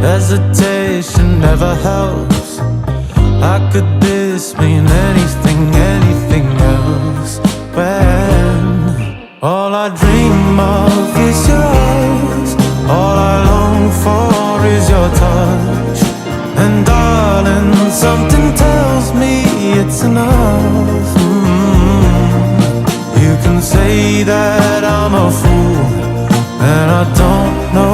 Hesitation never helps. How could this mean anything, anything else? When all I dream of is your eyes, all I long for is your touch. And darling, something tells me it's enough. You can say that I'm a fool, and I don't know